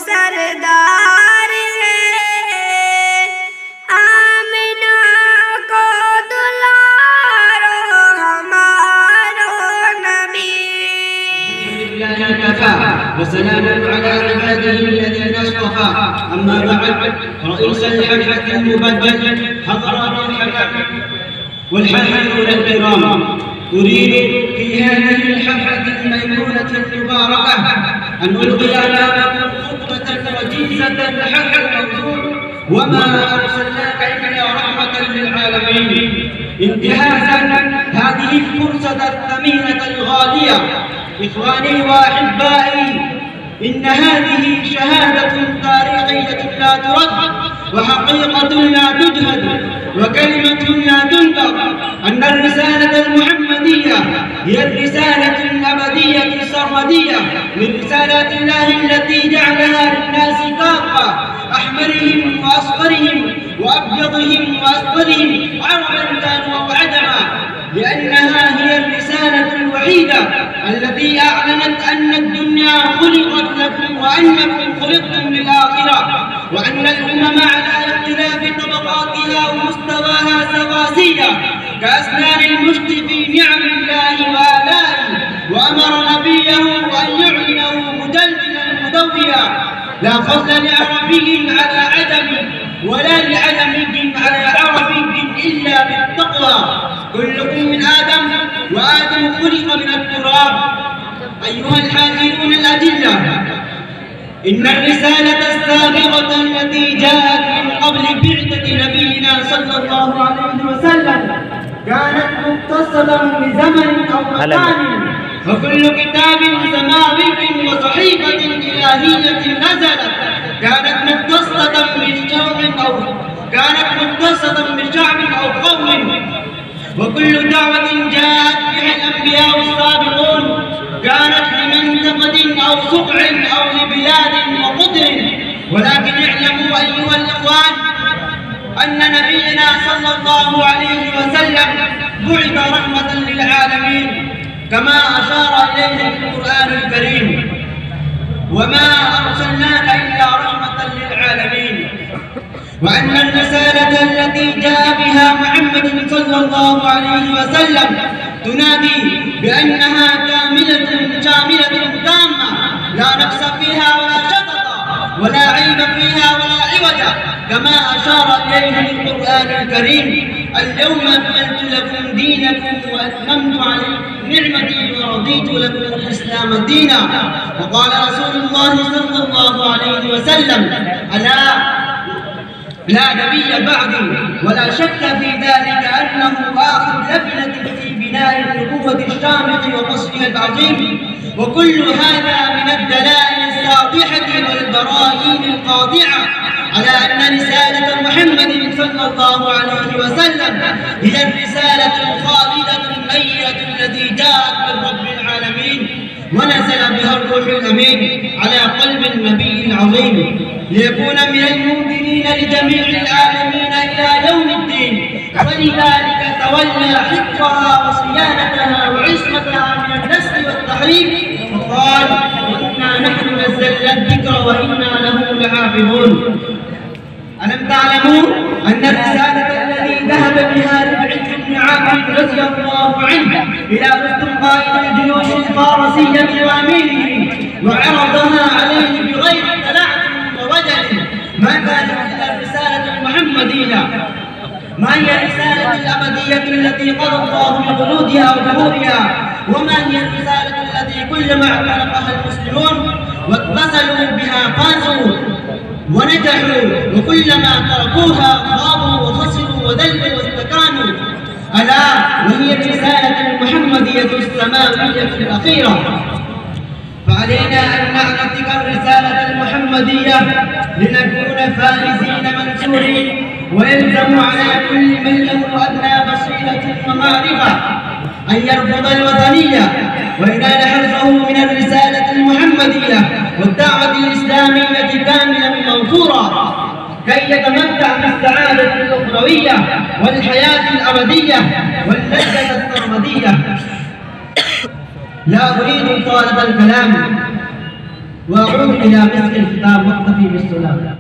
सरदार है, आमिना को दुलारो हमारो नबी। وسلام على عباده الذين اصطفى. أما بعد، رئيس الحفلة المبجل، حضرات الحفلة والحاضرون الكرام، أريد في هذه الحفلة الميمونة المباركة أن ألقي أمامكم خطبة وجيزة حول الموضوع وما أرسلناك إلا رحمة للعالمين، انتهازا هذه الفرصة الثمينة الغالية. إخواني وأحبائي، إن هذه شهادة تاريخية لا ترد، وحقيقة لا تجهد، وكلمة لا تنكر، أن الرسالة المحمدية هي الرسالة الأبدية السرمدية من رسالات الله التي جعلها للناس كافة، أحمرهم وأصفرهم وأبيضهم وأسودهم، عربا كانوا أو عجما، لأنها هي الرسالة الوحيدة التي أعلنت أن الدنيا خلقت لكم وأنكم خلقتم للآخرة، وأن الأمم على اختلاف طبقاتها ومستواها سواسية كأسنان المشط في نعم الله وآلائه، وأمر نبيه أن يعلنه مجلجلا مدويا: لا فضل لعربي على عجمي ولا لعجمي على عربي إلا بالتقوى، كلكم من آدم وآدم خلق من التراب. أيها الحاضرون الأجلة، إن الرسالة السابقة التي جاءت من قبل بعثة نبينا صلى الله عليه وسلم كانت مقتصدة بزمن أو مكان، وكل كتاب سماوي وصحيفة إلهية نزلت كانت مقتصدة بشعب أو قوم، وكل دعوة جاءت بها الأنبياء السابقون كانت لمنطقة أو سبع أو لبلاد وقدر. ولكن اعلموا أيها الإخوان أن نبينا صلى الله عليه وسلم بعث رحمة للعالمين كما أشار إليه القرآن الكريم: وما أرسلناك إلا رحمة للعالمين. وأن الرسالة التي جاء بها محمد صلى الله عليه وسلم تنادي بأنها كاملة شاملة تامة، لا نقص فيها ولا شطط ولا عيب فيها ولا عوج، كما أشار إليه القرآن الكريم: اليوم أكملت لكم دينكم وأتممت عليكم نعمتي ورضيت لكم الإسلام دينا. وقال رسول الله صلى الله عليه وسلم: ألا لا نبي بعدي، ولا شك في ذلك أنه آخر لبنة في بناء النبوة الشامخ وقصرها العظيم. وكل هذا من الدلائل الساطحة والبراهين القاطعة على أن رسالة محمد صلى الله عليه وسلم هي الرسالة الخالدة النيرة التي جاءت من رب العالمين، ونزل بها الروح الأمين على قلب النبي العظيم ليكون من المنذرين لجميع العالمين إلى يوم الدين. ولذلك تولى حفظها وصيانتها وعصمتها من النسل والتحريف، وقال: إنا نحن نزلنا الذكر وإنا له لحافظون. ألم تعلموا أن الرسالة التي ذهب بها ربعي بن عامر رضي الله عنه إلى رستم قائد الجيوش الفارسية وأميره وعرضها عليه بغير تلعثم ووجل، ما كانت إلا الرسالة المحمدية؟ ما هي الرسالة الأبدية التي قضى الله بخلودها وظهورها؟ وما هي الرسالة التي كلما اعترفها المسلمون واتصلوا بها فازوا ونجحوا، وكلما تركوها خابوا وخسروا وذلوا واستكانوا؟ ألا وهي الرسالة المحمدية السماوية الأخيرة. فعلينا أن نعتنق الرسالة المحمدية لنكون فائزين منصورين، ويلزم على كل من له أدنى بصيرة ومعرفة أن يرفض الوثنية وينال حرصه من الرسالة المحمدية والدعوة الإسلامية كاملا موفورا، كي يتمتع بالسعادة الأخروية والحياة الأبدية واللذة السرمدية. لا أريد طالب الكلام، وأعود إلى مسك الختام واكتفي بالسلام.